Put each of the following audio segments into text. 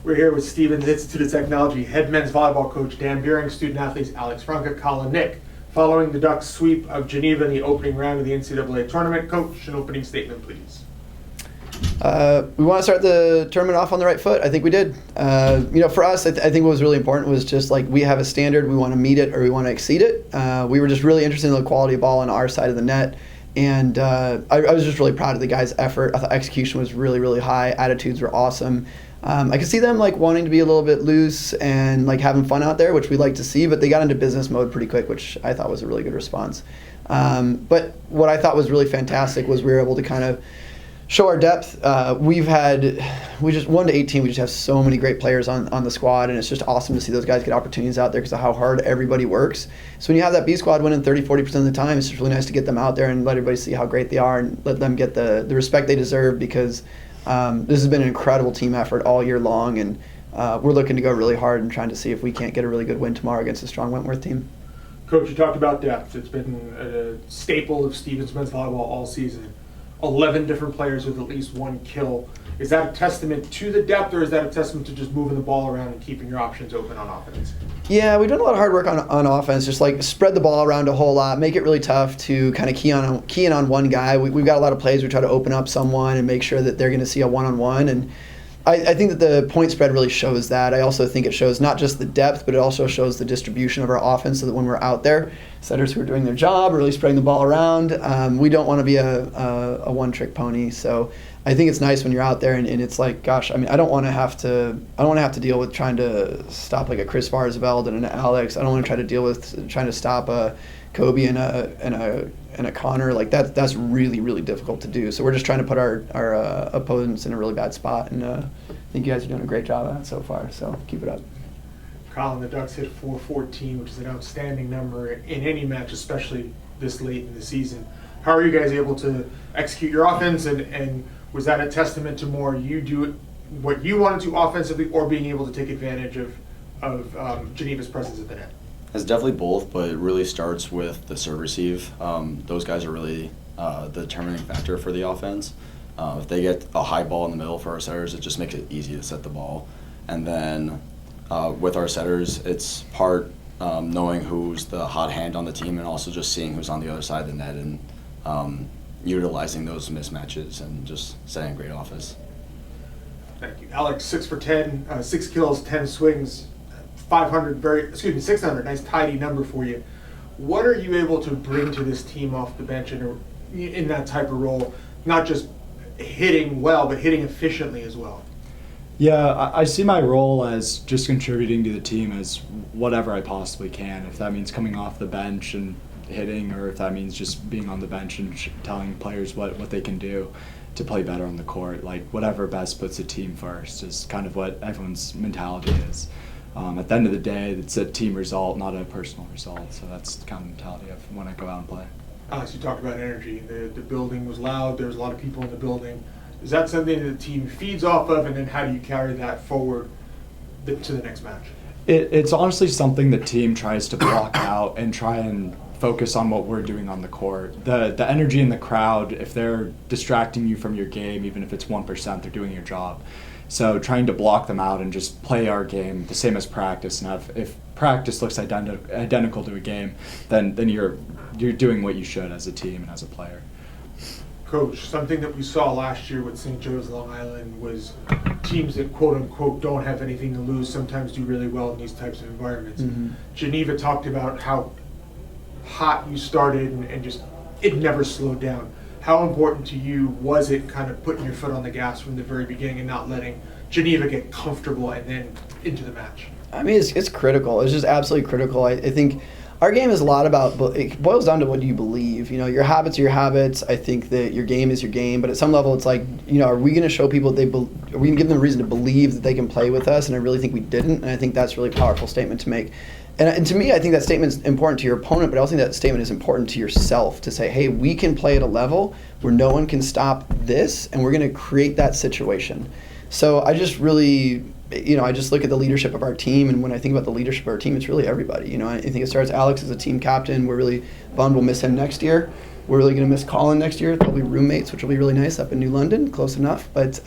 We're here with Stevens Institute of Technology head men's volleyball coach Dan Buehring, student athletes Alex Franke, Colin, Nikc. Following the Ducks' sweep of Geneva in the opening round of the NCAA Tournament, coach, an opening statement, please. We want to start the tournament off on the right foot. I think we did. For us, I think what was really important was just like we have a standard, we want to meet it or we want to exceed it. We were just really interested in the quality of ball on our side of the net. And I was just really proud of the guys' effort. I thought execution was really, really high. Attitudes were awesome. I could see them like wanting to be a little bit loose and like having fun out there, which we like to see, but they got into business mode pretty quick, which I thought was a really good response. But what I thought was really fantastic was we were able to kind of show our depth. We just 1 to 18, we just have so many great players on the squad, and it's just awesome to see those guys get opportunities out there because of how hard everybody works. So when you have that B squad winning 30-40% of the time, it's just really nice to get them out there and let everybody see how great they are and let them get the respect they deserve because this has been an incredible team effort all year long, and we're looking to go really hard and trying to see if we can't get a really good win tomorrow against a strong Wentworth team. Coach, you talked about depth. It's been a staple of Stevens men's volleyball all season. 11 different players with at least one kill. Is that a testament to the depth, or is that a testament to just moving the ball around and keeping your options open on offense? Yeah, we've done a lot of hard work on offense, just like spread the ball around a whole lot, make it really tough to kind of key in on one guy. We've got a lot of plays we try to open up someone and make sure that they're going to see a one-on-one, and I think that the point spread really shows that. I also think it shows not just the depth, but it also shows the distribution of our offense so that when we're out there, setters who are doing their job are really spreading the ball around. We don't want to be a one-trick pony. So I think it's nice when you're out there and it's like, gosh, I mean, I don't want to have to deal with trying to stop like a Chris Varsveld and an Alex. I don't want to try to deal with trying to stop a Kobe and a Connor. Like that's really, really difficult to do. So we're just trying to put our opponents in a really bad spot, and I think you guys are doing a great job at it so far. So keep it up. Colin, the Ducks hit 414, which is an outstanding number in any match, especially this late in the season. How are you guys able to execute your offense, and was that a testament to more you do what you wanted to offensively, or being able to take advantage of Geneva's presence at the net? It's definitely both, but it really starts with the serve receive. Those guys are really the determining factor for the offense. If they get a high ball in the middle for our setters, it just makes it easy to set the ball. And then with our setters, it's part knowing who's the hot hand on the team and also just seeing who's on the other side of the net and utilizing those mismatches and just setting a great offense. Thank you. Alex, 6 for 10, 6 kills, 10 swings. 600, nice tidy number for you. What are you able to bring to this team off the bench in that type of role? Not just hitting well, but hitting efficiently as well. Yeah, I see my role as just contributing to the team as whatever I possibly can. If that means coming off the bench and hitting, or if that means just being on the bench and telling players what they can do to play better on the court. Like whatever best puts the team first is kind of what everyone's mentality is. At the end of the day, it's a team result, not a personal result. So that's the kind of mentality of when I go out and play. Alex, you talked about energy. The building was loud. There was a lot of people in the building. Is that something that the team feeds off of, and then how do you carry that forward to the next match? It's honestly something the team tries to block out and try and focus on what we're doing on the court. The energy in the crowd, if they're distracting you from your game, even if it's 1%, they're doing your job. So trying to block them out and just play our game the same as practice. And if practice looks identical to a game, then you're doing what you should as a team and as a player. Coach, something that we saw last year with St. Joe's Long Island was teams that quote-unquote don't have anything to lose sometimes do really well in these types of environments. Mm-hmm. Geneva talked about how hot you started and just it never slowed down. How important to you was it kind of putting your foot on the gas from the very beginning and not letting Geneva get comfortable and then into the match? I mean, it's critical. It's just absolutely critical. I think our game is a lot about, it boils down to what you believe. You know, your habits are your habits. I think that your game is your game. But at some level, it's like, you know, are we going to show people are we going to give them a reason to believe that they can play with us? And I really think we didn't. And I think that's a really powerful statement to make. And to me, I think that statement is important to your opponent, but I also think that statement is important to yourself to say, hey, we can play at a level where no one can stop this, and we're going to create that situation. So I just really, I just look at the leadership of our team, and when I think about the leadership of our team, it's really everybody. I think it starts Alex as a team captain. We're really bummed we'll miss him next year. We're really going to miss Colin next year. They'll be roommates, which will be really nice up in New London, close enough. But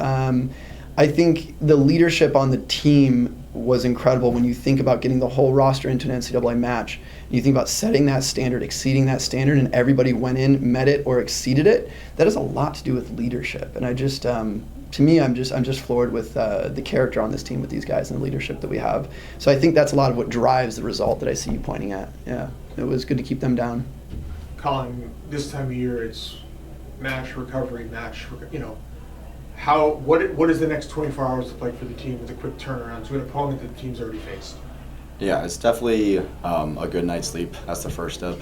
I think the leadership on the team was incredible when you think about getting the whole roster into an NCAA match. You think about setting that standard, exceeding that standard, and everybody went in, met it, or exceeded it. That has a lot to do with leadership. And I just, to me, I'm just floored with the character on this team with these guys and the leadership that we have. So I think that's a lot of what drives the result that I see you pointing at. Yeah, it was good to keep them down. Colin, this time of year, it's match recovery, what does the next 24 hours look like for the team with a quick turnaround to an opponent that the team's already faced? Yeah, it's definitely a good night's sleep. That's the first step.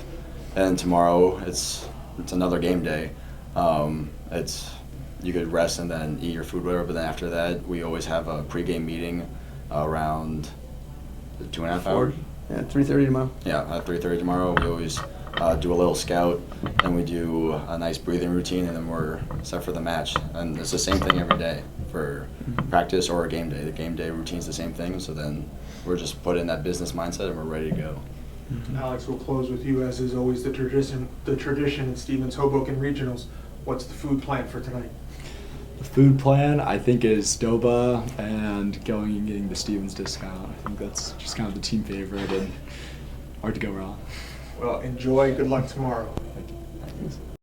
And tomorrow, it's another game day. You could rest and then eat your food, whatever. But then after that, we always have a pregame meeting around 2.5 hours. Yeah, 3:30 tomorrow. Yeah, at 3:30 tomorrow. We always do a little scout, and we do a nice breathing routine, and then we're set for the match. And it's the same thing every day for practice or a game day. The game day routine's the same thing, so then we're just put in that business mindset and we're ready to go. Alex, we'll close with you, as is always the tradition in Stevens Hoboken Regionals. What's the food plan for tonight? The food plan, I think, is Doba and going and getting the Stevens discount. I think that's just kind of the team favorite and hard to go wrong. Well, enjoy. Good luck tomorrow. Thank you.